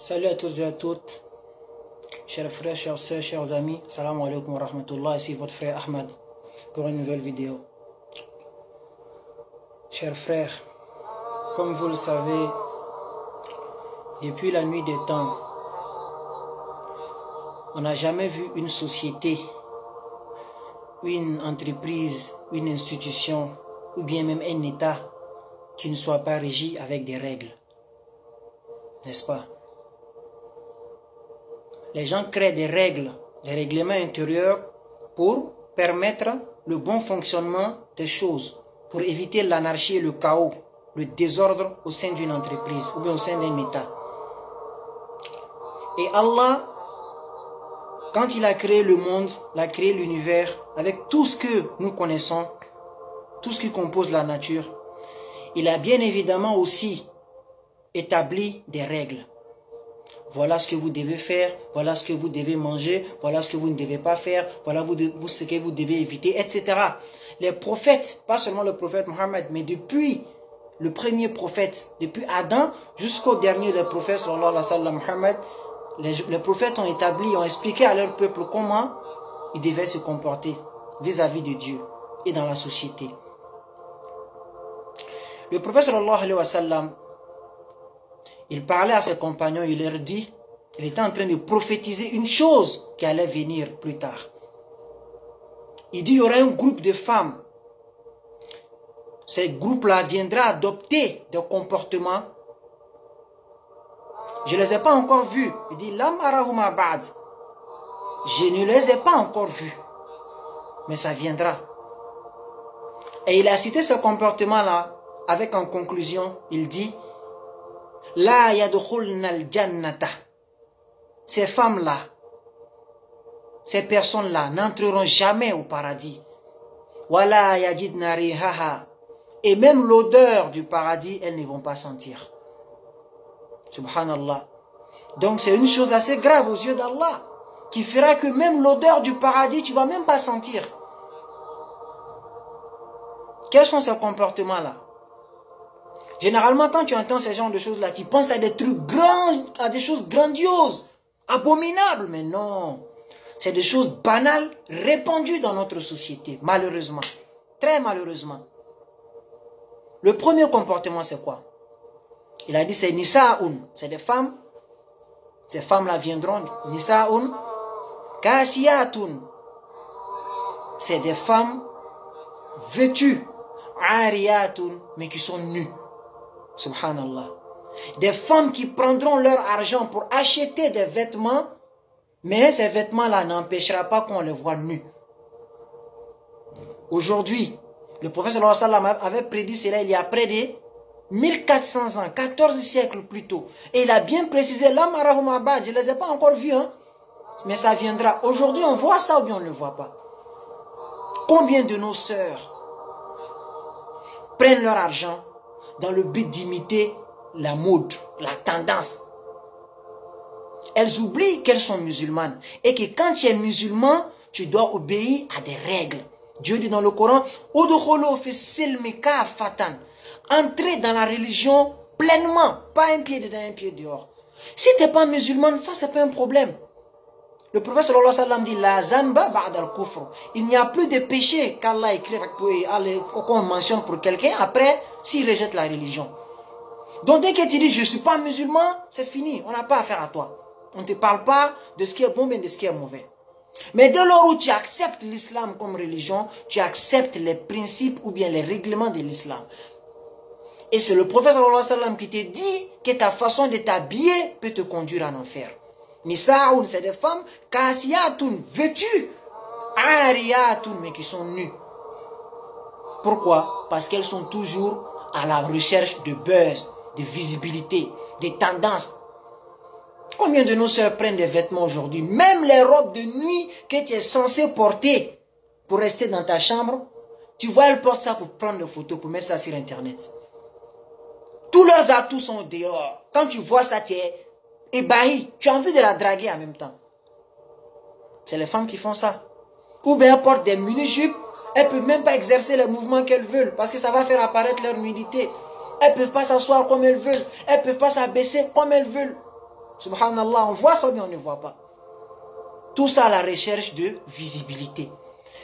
Salut à tous et à toutes, chers frères, chères sœurs, chers amis. Salam alaikum wa rahmatullah. Ici votre frère Ahmad pour une nouvelle vidéo. Chers frères, comme vous le savez, depuis la nuit des temps, on n'a jamais vu une société, une entreprise, une institution ou bien même un État qui ne soit pas régi avec des règles. N'est-ce pas? Les gens créent des règles, des règlements intérieurs pour permettre le bon fonctionnement des choses, pour éviter l'anarchie et le chaos, le désordre au sein d'une entreprise ou bien au sein d'un État. Et Allah, quand il a créé le monde, il a créé l'univers avec tout ce que nous connaissons, tout ce qui compose la nature, il a bien évidemment aussi établi des règles. Voilà ce que vous devez faire, voilà ce que vous devez manger, voilà ce que vous ne devez pas faire, voilà ce que vous devez éviter, etc. Les prophètes, pas seulement le prophète Mohammed, mais depuis le premier prophète, depuis Adam jusqu'au dernier des prophètes, sallallahu alayhi wa sallam, Mohammed, les prophètes ont établi, ont expliqué à leur peuple comment ils devaient se comporter vis-à-vis de Dieu et dans la société. Le prophète, sallallahu alayhi wa sallam, il parlait à ses compagnons, il leur dit, il était en train de prophétiser une chose qui allait venir plus tard. Il dit, il y aura un groupe de femmes. Ces groupes-là viendront adopter des comportements. Je ne les ai pas encore vus. Il dit, Lam arahuma ba'd. Je ne les ai pas encore vus. Mais ça viendra. Et il a cité ce comportement-là avec en conclusion, il dit, La yadkhulna al-jannata. Ces femmes-là, ces personnes-là n'entreront jamais au paradis. Wala yajidna rihaha. Et même l'odeur du paradis, elles ne vont pas sentir. Subhanallah. Donc c'est une chose assez grave aux yeux d'Allah, qui fera que même l'odeur du paradis, tu ne vas même pas sentir. Quels sont ces comportements-là? Généralement, quand tu entends ces genres de choses-là, tu penses à des trucs grands, à des choses grandioses, abominables. Mais non, c'est des choses banales, répandues dans notre société, malheureusement. Très malheureusement. Le premier comportement, c'est quoi? Il a dit, c'est Nisa'un, c'est des femmes. Ces femmes-là viendront, Nisa'un, Kasiyatun. C'est des femmes vêtues, Ariyatun, mais qui sont nues. Subhanallah. Des femmes qui prendront leur argent pour acheter des vêtements, mais ces vêtements-là n'empêchera pas qu'on les voit nus. Aujourd'hui, le prophète sallallahu alayhi wa sallam avait prédit cela il y a près de 1400 ans, 14 siècles plus tôt. Et il a bien précisé, la marahum abad, je ne les ai pas encore vus, hein, mais ça viendra. Aujourd'hui, on voit ça ou bien on ne le voit pas. Combien de nos sœurs prennent leur argent dans le but d'imiter la mode, la tendance. Elles oublient qu'elles sont musulmanes et que quand tu es musulman, tu dois obéir à des règles. Dieu dit dans le Coran, entrez dans la religion pleinement, pas un pied dedans, un pied dehors. Si tu n'es pas musulman, ça c'est pas un problème. Le prophète sallallahu alayhi wa sallam dit, la zanba ba'da al-kufr. Il n'y a plus de péché qu'Allah écrit, qu'on mentionne pour quelqu'un après, s'il rejette la religion. Donc dès que tu dis, je ne suis pas musulman, c'est fini, on n'a pas affaire à toi. On ne te parle pas de ce qui est bon, mais de ce qui est mauvais. Mais dès lors où tu acceptes l'islam comme religion, tu acceptes les principes ou bien les règlements de l'islam. Et c'est le prophète sallallahu alayhi wa sallam qui te dit que ta façon de t'habiller peut te conduire en enfer. Nisa'un, c'est des femmes, kasiyatun, vêtues, ariyatun, mais qui sont nues. Pourquoi? Parce qu'elles sont toujours à la recherche de buzz, de visibilité, de tendances. Combien de nos sœurs prennent des vêtements aujourd'hui? Même les robes de nuit que tu es censé porter pour rester dans ta chambre, tu vois, elles portent ça pour prendre des photos, pour mettre ça sur Internet. Tous leurs atouts sont dehors. Quand tu vois ça, tu es ébahi. Tu as envie de la draguer en même temps. C'est les femmes qui font ça. Ou bien elles portent des mini-jupes. Elles ne peuvent même pas exercer les mouvements qu'elles veulent parce que ça va faire apparaître leur nudité. Elles ne peuvent pas s'asseoir comme elles veulent. Elles ne peuvent pas s'abaisser comme elles veulent. Subhanallah, on voit ça, mais on ne voit pas. Tout ça à la recherche de visibilité.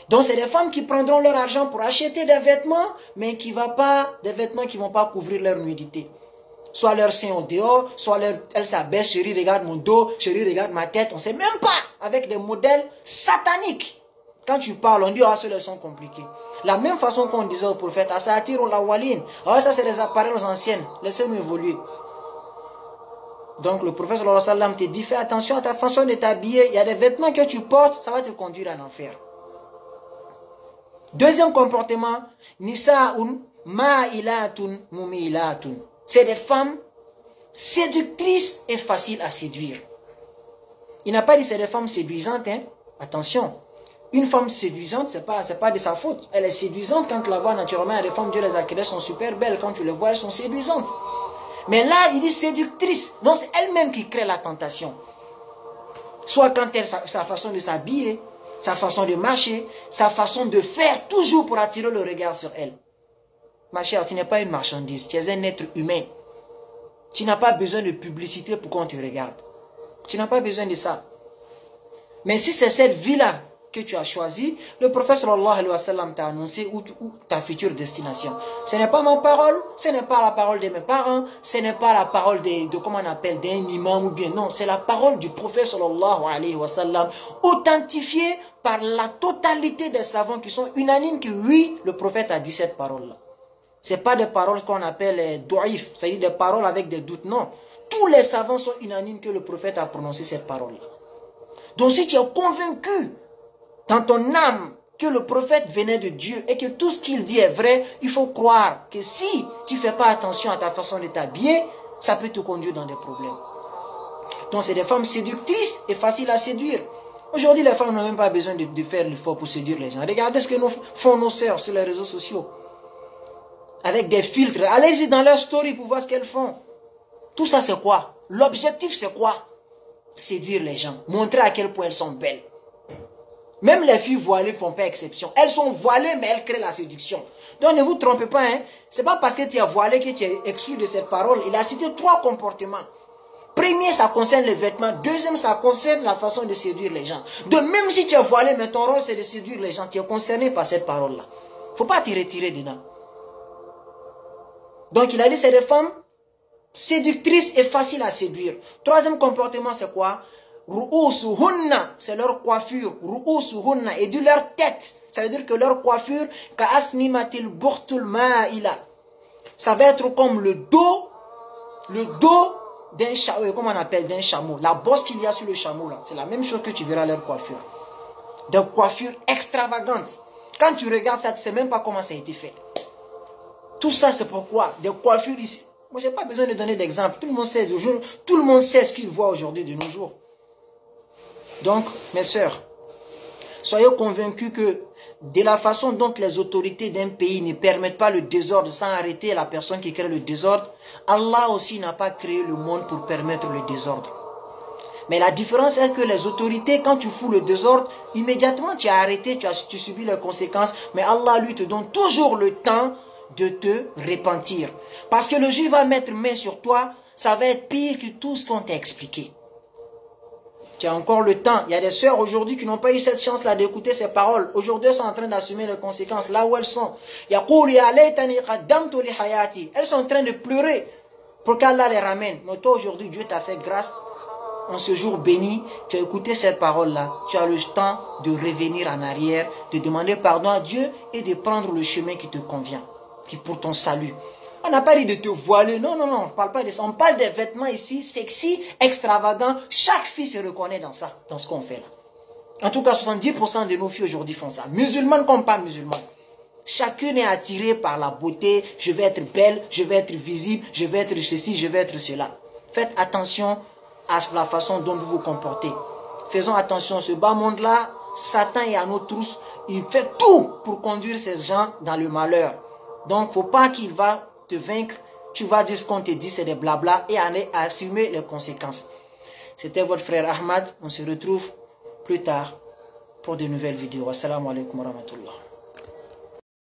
Donc, c'est des femmes qui prendront leur argent pour acheter des vêtements, mais des vêtements qui ne vont pas couvrir leur nudité. Soit leur sein au dehors, soit elle s'abaisse, chérie, regarde mon dos, chérie, regarde ma tête. On ne sait même pas, avec des modèles sataniques. Quand tu parles, on dit, ah, ceux-là sont compliqués. La même façon qu'on disait au prophète, ah, ça attire la waline. Ah, ça, c'est les appareils anciennes. Laissez-nous évoluer. Donc, le prophète sallallahu alayhi wa sallam te dit, fais attention à ta façon de t'habiller. Il y a des vêtements que tu portes, ça va te conduire en enfer. Deuxième comportement, nisa'un ma'ilatun mumilatun. C'est des femmes séductrices et faciles à séduire. Il n'a pas dit c'est des femmes séduisantes, hein. Attention. Une femme séduisante, c'est pas de sa faute. Elle est séduisante quand tu la vois naturellement. Il y a des femmes, Dieu les a créées, sont super belles. Quand tu les vois, elles sont séduisantes. Mais là, il dit séductrice. Donc, c'est elle-même qui crée la tentation. Soit quand elle, sa façon de s'habiller, sa façon de marcher, sa façon de faire, toujours pour attirer le regard sur elle. Ma chère, tu n'es pas une marchandise, tu es un être humain. Tu n'as pas besoin de publicité pour qu'on te regarde. Tu n'as pas besoin de ça. Mais si c'est cette vie-là que tu as choisie, le prophète sallallahu alayhi wa sallam t'a annoncé où ta future destination. Ce n'est pas ma parole, ce n'est pas la parole de mes parents, ce n'est pas la parole de comment on appelle, d'un imam ou bien non, c'est la parole du prophète sallallahu alayhi wa sallam, authentifiée par la totalité des savants qui sont unanimes que oui, le prophète a dit cette parole-là. Ce n'est pas des paroles qu'on appelle do'if, c'est-à-dire des paroles avec des doutes, non. Tous les savants sont unanimes que le prophète a prononcé cette parole-là. Donc si tu es convaincu dans ton âme que le prophète venait de Dieu et que tout ce qu'il dit est vrai, il faut croire que si tu ne fais pas attention à ta façon de t'habiller, ça peut te conduire dans des problèmes. Donc c'est des femmes séductrices et faciles à séduire. Aujourd'hui, les femmes n'ont même pas besoin de faire l'effort pour séduire les gens. Regardez ce que font nos sœurs sur les réseaux sociaux. Avec des filtres. Allez-y dans leur story pour voir ce qu'elles font. Tout ça, c'est quoi? L'objectif, c'est quoi? Séduire les gens. Montrer à quel point elles sont belles. Même les filles voilées ne font pas exception. Elles sont voilées, mais elles créent la séduction. Donc, ne vous trompez pas. Hein? Ce n'est pas parce que tu es voilé que tu es exclu de cette parole. Il a cité 3 comportements. Premier, ça concerne les vêtements. Deuxième, ça concerne la façon de séduire les gens. De même si tu es voilé, mais ton rôle, c'est de séduire les gens. Tu es concerné par cette parole-là. Il ne faut pas te retirer dedans. Donc, il a dit, c'est des femmes séductrices et faciles à séduire. Troisième comportement, c'est quoi? Ru'usuhunna, c'est leur coiffure. Ru'usuhunna, et dit leur tête. Ça veut dire que leur coiffure, ka'asnimatil burtul ma'ila. Ça va être comme le dos d'un chameau, comment on appelle, d'un chameau. La bosse qu'il y a sur le chameau, là, c'est la même chose que tu verras leur coiffure. Des coiffures extravagantes. Quand tu regardes ça, tu ne sais même pas comment ça a été fait. Tout ça, c'est pourquoi des coiffures ici. Moi, je n'ai pas besoin de donner d'exemple. Tout le monde sait ce qu'il voit aujourd'hui de nos jours. Donc, mes sœurs, soyez convaincus que de la façon dont les autorités d'un pays ne permettent pas le désordre sans arrêter la personne qui crée le désordre, Allah aussi n'a pas créé le monde pour permettre le désordre. Mais la différence est que les autorités, quand tu fous le désordre, immédiatement tu es arrêté, tu subis les conséquences. Mais Allah, lui, te donne toujours le temps de te repentir. Parce que le juif va mettre main sur toi, ça va être pire que tout ce qu'on t'a expliqué. Tu as encore le temps. Il y a des sœurs aujourd'hui qui n'ont pas eu cette chance-là d'écouter ces paroles. Aujourd'hui, elles sont en train d'assumer les conséquences là où elles sont. Elles sont en train de pleurer pour qu'Allah les ramène. Mais toi, aujourd'hui, Dieu t'a fait grâce. En ce jour béni, tu as écouté ces paroles-là. Tu as le temps de revenir en arrière, de demander pardon à Dieu et de prendre le chemin qui te convient, qui pour ton salut. On n'a pas dit de te voiler. Non, non, non. On ne parle pas de ça. On parle des vêtements ici, sexy, extravagants. Chaque fille se reconnaît dans ça, dans ce qu'on fait là. En tout cas, 70% de nos filles aujourd'hui font ça. Musulmanes comme pas musulmanes. Chacune est attirée par la beauté. Je vais être belle, je vais être visible, je vais être ceci, je vais être cela. Faites attention à la façon dont vous vous comportez. Faisons attention. Ce bas monde-là, Satan est à nos trousses. Il fait tout pour conduire ces gens dans le malheur. Donc, il ne faut pas qu'il va te vaincre, tu vas dire ce qu'on te dit, c'est des blabla et aller assumer les conséquences. C'était votre frère Ahmad. On se retrouve plus tard pour de nouvelles vidéos. Assalamu alaikum wa rahmatullah.